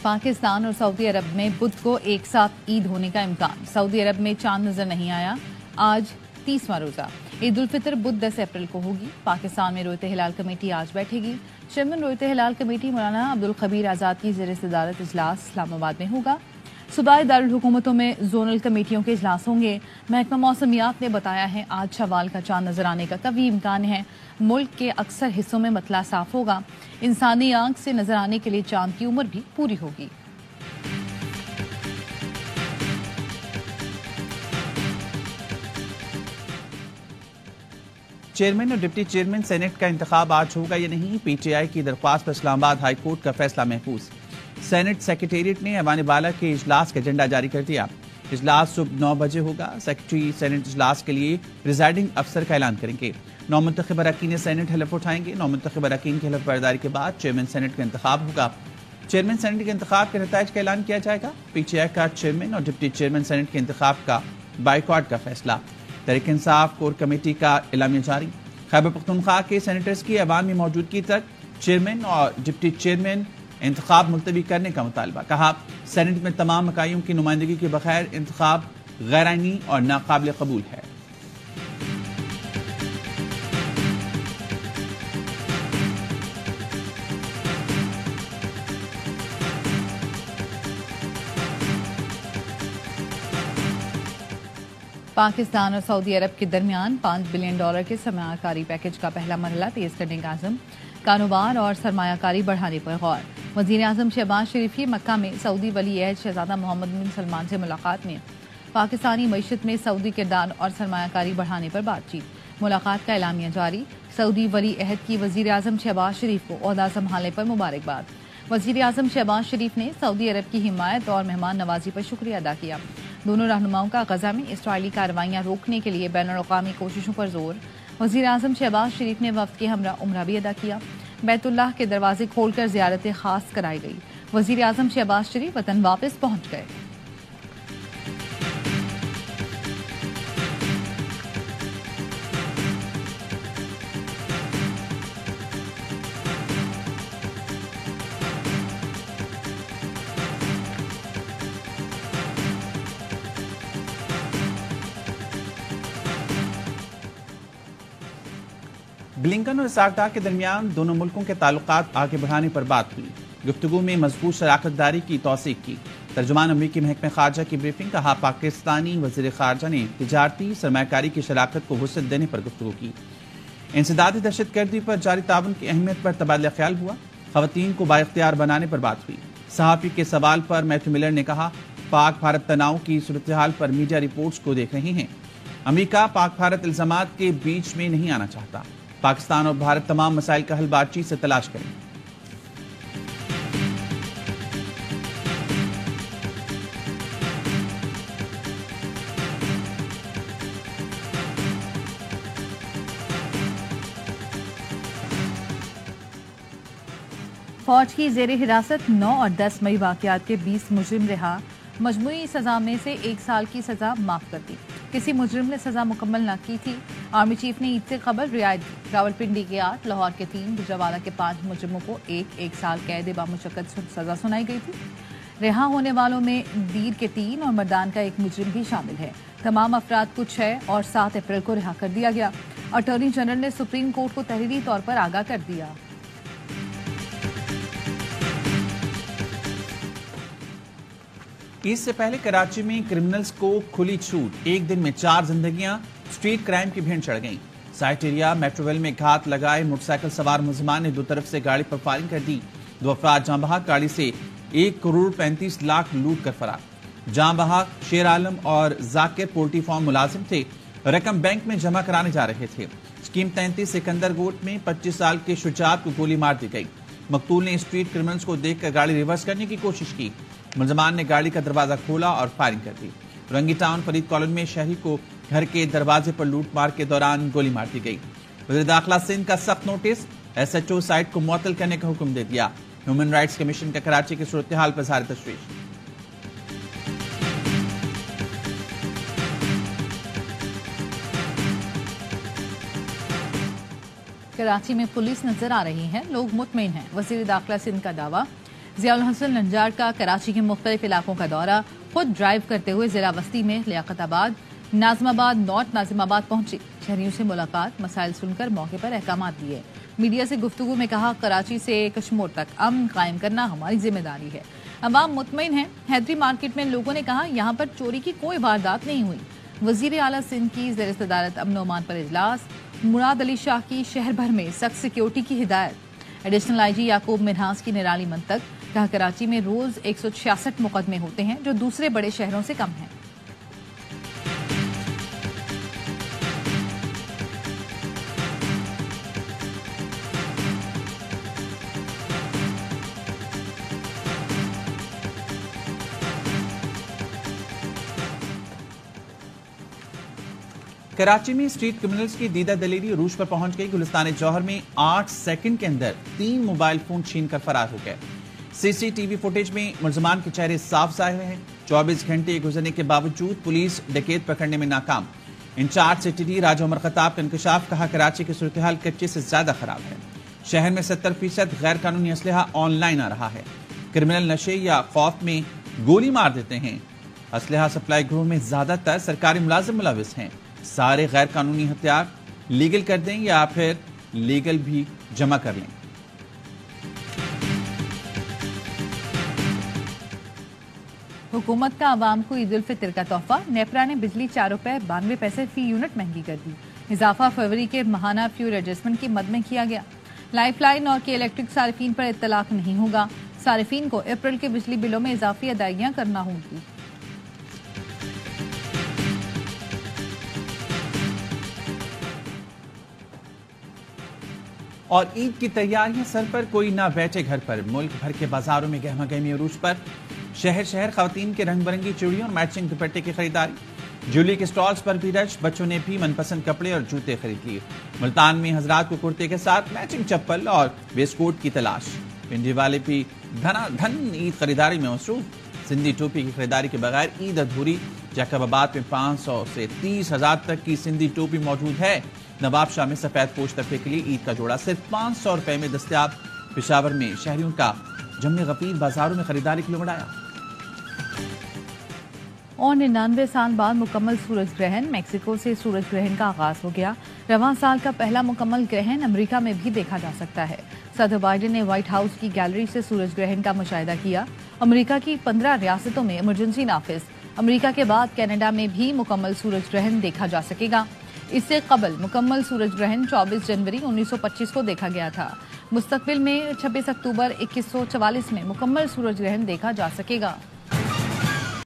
पाकिस्तान और सऊदी अरब में बुध को एक साथ ईद होने का इम्कान। सऊदी अरब में चांद नजर नहीं आया। आज 30वां रोजा। ईद उल फितर बुध 10 अप्रैल को होगी। पाकिस्तान में रोयत हिलाल कमेटी आज बैठेगी। चेयरमैन रोयत हिलाल कमेटी मौलाना अब्दुल खबीर आज़ाद की ज़ेर सदारत इजलास इस्लामाबाद में होगा। सूबाई दारुल हुकूमतों में जोनल कमेटियों के इजलास होंगे। महकमा मौसमियात ने बताया है आज शवाल का चांद नजर आने का कभी इम्कान है। मुल्क के अक्सर हिस्सों में मतला साफ होगा। इंसानी आंख से नजर आने के लिए चांद की उम्र भी पूरी होगी। चेयरमैन और डिप्टी चेयरमैन सेनेट का इंतखाब आज होगा या नहीं, पीटीआई की दरख्वास्त पर इस्लामाबाद हाई कोर्ट का फैसला महफूज। सेनेट सेक्रेटेरिएट ने ऐवान बाला के इजलास का एजेंडा जारी कर दिया। इजलास सुबह 9 बजे होगा। सेक्रेटरी सेनेट इजलास के लिए प्रिजाइडिंग अफसर का ऐलान करेंगे। 9 मुंतखब अरकान सेनेट हलफ उठाएंगे। 9 मुंतखब अरकान की हलफ बर्दारी के बाद चेयरमैन सेनेट का इंतखाब होगा। चेयरमैन सेनेट के इंतखाब के नताइज का ऐलान किया जाएगा। पीटीआई का चेयरमैन और डिप्टी चेयरमैन सेनेट के इंतखाब का बाइकॉट का फैसला। तहरीक इंसाफ कोर कमेटी का एलामिया जारी। खैबर पख्तूनख्वा के सेनेटर्स की अवाम में मौजूदगी तक चेयरमैन और डिप्टी चेयरमैन इंतखाब मुलतवी करने का मुतालबा। कहा सेनेट में तमाम इकाइयों की नुमाइंदगी के बगैर इंतखाब गैर आईनी और नाकाबिल कबूल है। पाकिस्तान और सऊदी अरब के दरमियान $5 बिलियन के सरमायाकारी पैकेज का पहला मरहला तेज करने का आज़म। कारोबार और सरमायाकारी बढ़ाने पर गौर। वज़ीर आज़म शहबाज शरीफ की मक्का में सऊदी वली अहद शहजादा मोहम्मद बिन सलमान से मुलाकात में पाकिस्तानी मईशत में सऊदी किरदार और सरमायाकारी बढ़ाने पर बातचीत। मुलाकात का एलामिया जारी। सऊदी वली अहद की वज़ीर आज़म शहबाज शरीफ को ओहदा संभालने पर मुबारकबाद। वज़ीर आज़म शहबाज शरीफ ने सऊदी अरब की हिमायत और मेहमान नवाजी पर शुक्रिया अदा किया। दोनों रहनुमाओं का गजा में इसराइली कार्रवाइयाँ रोकने के लिए बैनुल-अक़वामी कोशिशों पर जोर। वज़ीर आज़म शहबाज शरीफ ने वफ़द के हमरा उम्रा भी अदा किया। बैतुल्लाह के दरवाजे खोलकर ज़ियारत खास कराई गई। वज़ीर आज़म शहबाज शरीफ वतन वापस पहुँच गए। ब्लिंकन और इसाक डार के दरमियान दोनों मुल्कों के ताल्लुकात आगे बढ़ाने पर बात हुई। गुफ्तगू में मजबूत शराकतदारी की तौसीक की। तर्जुमान अमरीकी महकमे खारजा की ब्रीफिंग। कहा पाकिस्तानी वज़ीर खारजा ने तिजारती सरमायाकारी की शराकत को वुसअत देने पर गुफ्तगू की। इंसदादी दहशतगर्दी पर जारी ताउन की अहमियत पर तबादला ख्याल हुआ। खवातीन को बाइख्तियार बनाने पर बात हुई। सहाफ़ी के सवाल पर मैथ्यू मिलर ने कहा पाक भारत तनाव की सूरत हाल पर मीडिया रिपोर्ट्स को देख रहे हैं। अमरीका पाक भारत इल्जामात के बीच में नहीं आना चाहता। पाकिस्तान और भारत तमाम मसाइल का हल बातचीत से तलाश करें। फौज की जेर हिरासत 9 और 10 मई वाकयात के 20 मुजरिम रिहा। मजमूई सजा में से 1 साल की सजा माफ कर दी। किसी मुजरिम ने सजा मुकम्मल न की थी। आर्मी चीफ ने ईद से कबल रियायत दी। रावलपिंडी के 8, लाहौर के 3, गुजरावाला के 5 मुजरिमों को एक साल कैद बामुशक्कत सजा सुनाई गई थी। रिहा होने वालों में दीर के 3 और मर्दान का 1 मुजरिम भी शामिल है। तमाम अफराद को 6 और 7 अप्रैल को रिहा कर दिया गया। अटॉर्नी जनरल ने सुप्रीम कोर्ट को तहरीरी तौर पर आगाह कर दिया। ईद से पहले कराची में क्रिमिनल्स को खुली छूट। एक दिन में 4 जिंदगियां स्ट्रीट क्राइम की भीड़ चढ़ गईं। साइट एरिया मेट्रोवेल में घात लगाए मोटरसाइकिल सवार मुलजिमान ने 2 तरफ से गाड़ी पर फायरिंग कर दी। 2 अफराद जाँ बहक गाड़ी से 1 करोड़ 35 लाख लूट कर फरार। जाँ बहक शेर आलम और जाकिर पोल्ट्री फार्म मुलाजिम थे। रकम बैंक में जमा कराने जा रहे थे। स्कीम 33 सिकंदर गोट में 25 साल के शुजात को गोली मार दी गई। मकतूल ने स्ट्रीट क्रिमिनल्स को देखकर गाड़ी रिवर्स करने की कोशिश की। मुलजमान ने गाड़ी का दरवाजा खोला और फायरिंग कर दी। रंगी टाउन फरीद कॉलोनी में शहरी को घर के दरवाजे पर लूटमार के दौरान गोली मार दी गई। वज़ीर दाखिला सिंध का सख्त नोटिस। SHO साइट को मुअत्तल करने का हुक्म दे दिया। ह्यूमन राइट्स कमीशन का कराची की सूरत हाल पर ज़ाहिर तशवीश। कराची में पुलिस नजर आ रही है, लोग मुतमईन हैं। वज़ीर दाखिला सिंध का दावा। ضیاء الحسن نجار کا کراچی کے مختلف علاقوں کا دورہ، خود ڈرائیو کرتے ہوئے ضلع وسطی میں لیاقت آباد، ناظم آباد، نارتھ ناظم آباد پہنچے۔ شہریوں سے ملاقات، مسائل سن کر موقع پر احکامات دیے۔ میڈیا سے گفتگو میں کہا، کراچی سے کشمور تک امن قائم کرنا ہماری ذمہ داری ہے۔ عوام مطمئن ہیں۔ حیدری مارکیٹ میں لوگوں نے کہا، یہاں پر چوری کی کوئی واردات نہیں ہوئی۔ وزیر اعلیٰ سندھ کی زیر صدارت امن و امان پر اجلاس، مراد علی شاہ کی شہر بھر میں سخت سیکیورٹی کی ہدایت۔ ایڈیشنل آئی جی یعقوب منہاس کی نرالی منطق، کہا کراچی میں روز 166 مقدمے ہوتے ہیں جو دوسرے بڑے شہروں سے کم ہیں۔ کراچی میں اسٹریٹ کرمنلز کی دیدہ دلیری عروج پر پہنچ گئی۔ گلستان جوہر میں 8 سیکنڈ کے اندر 3 موبائل فون چھین کر فرار ہو گئے۔ سی سی ٹی وی فوٹیج میں ملزمان کے چہرے صاف ظاہر ہیں۔ 24 گھنٹے گزرنے کے باوجود پولیس ڈکیت پکڑنے میں ناکام۔ انچارج سٹی ڈی راجہ عمر خطاب کا انکشاف، کہا کراچی کی صورتحال کچے سے زیادہ خراب ہے۔ شہر میں 70% غیر قانونی اسلحہ آن لائن آ رہا ہے۔ کرمنل نشے یا خوف میں گولی مار دیتے ہیں۔ اسلحہ سپلائی گروہ میں زیادہ تر سرکاری ملازم ملوث ہیں۔ سارے غیر قانونی ہتھیار لیگل کر دیں یا پھر لیگل بھی جمع کر لیں۔ حکومت کا عوام کو عید الفطر کا تحفہ، نیپرا نے بجلی 4 روپے 92 پیسے فی یونٹ مہنگی کر دی۔ اضافہ فروری کے ماہانہ فیول ایڈجسٹمنٹ کی مد میں کیا گیا۔ لائف لائن اور کے الیکٹرک صارفین پر اطلاق نہیں ہوگا۔ صارفین کو اپریل کے بجلی بلوں میں اضافی ادائیگیاں کرنا ہوں گی۔ اور عید کی تیاریاں سر پر، کوئی نہ بیٹھے گھر پر۔ ملک بھر کے بازاروں میں گہما گہمی عروج پر، شہر شہر خواتین کے رنگ برنگی چوڑیوں اور میچنگ دوپٹے کی خریداری۔ جولی کے سٹالز پر بھی رش، بچوں نے بھی من پسند کپڑے اور جوتے خرید لیے۔ ملتان میں حضرات کو کرتے کے ساتھ میچنگ چپل اور ویسٹ کوٹ کی تلاش۔ پنڈی والے بھی دھنا دھن عید خریداری میں مصروف۔ سندھی ٹوپی کی خریداری کے بغیر عید ادھوری۔ جیکب آباد میں 500 سے 30,000 تک کی سندھی ٹوپی موجود ہے۔ نواب شاہ میں سفید پوش طبقے کے لیے عید کا جوڑا صرف 500 روپے میں دستیاب۔ پشاور میں شہریوں کا جم غفیر بازاروں میں خریداری کے لیے اڑایا۔ اور 99 سال بعد مکمل سورج گرہن، میکسیکو سے سورج گرہن کا آغاز ہو گیا۔ رواں سال کا پہلا مکمل گرہن امریکہ میں بھی دیکھا جا سکتا ہے۔ صدر بائیڈن نے وائٹ ہاؤس کی گیلری سے سورج گرہن کا مشاہدہ کیا۔ امریکہ کی 15 ریاستوں میں ایمرجنسی نافذ۔ امریکہ کے بعد کینیڈا میں بھی مکمل سورج گرہن دیکھا جا سکے گا۔ اس سے قبل مکمل سورج گرہن 24 جنوری 1925 کو دیکھا گیا تھا۔ مستقبل میں 26 اکتوبر 2144 میں مکمل سورج گرہن دیکھا جا سکے گا۔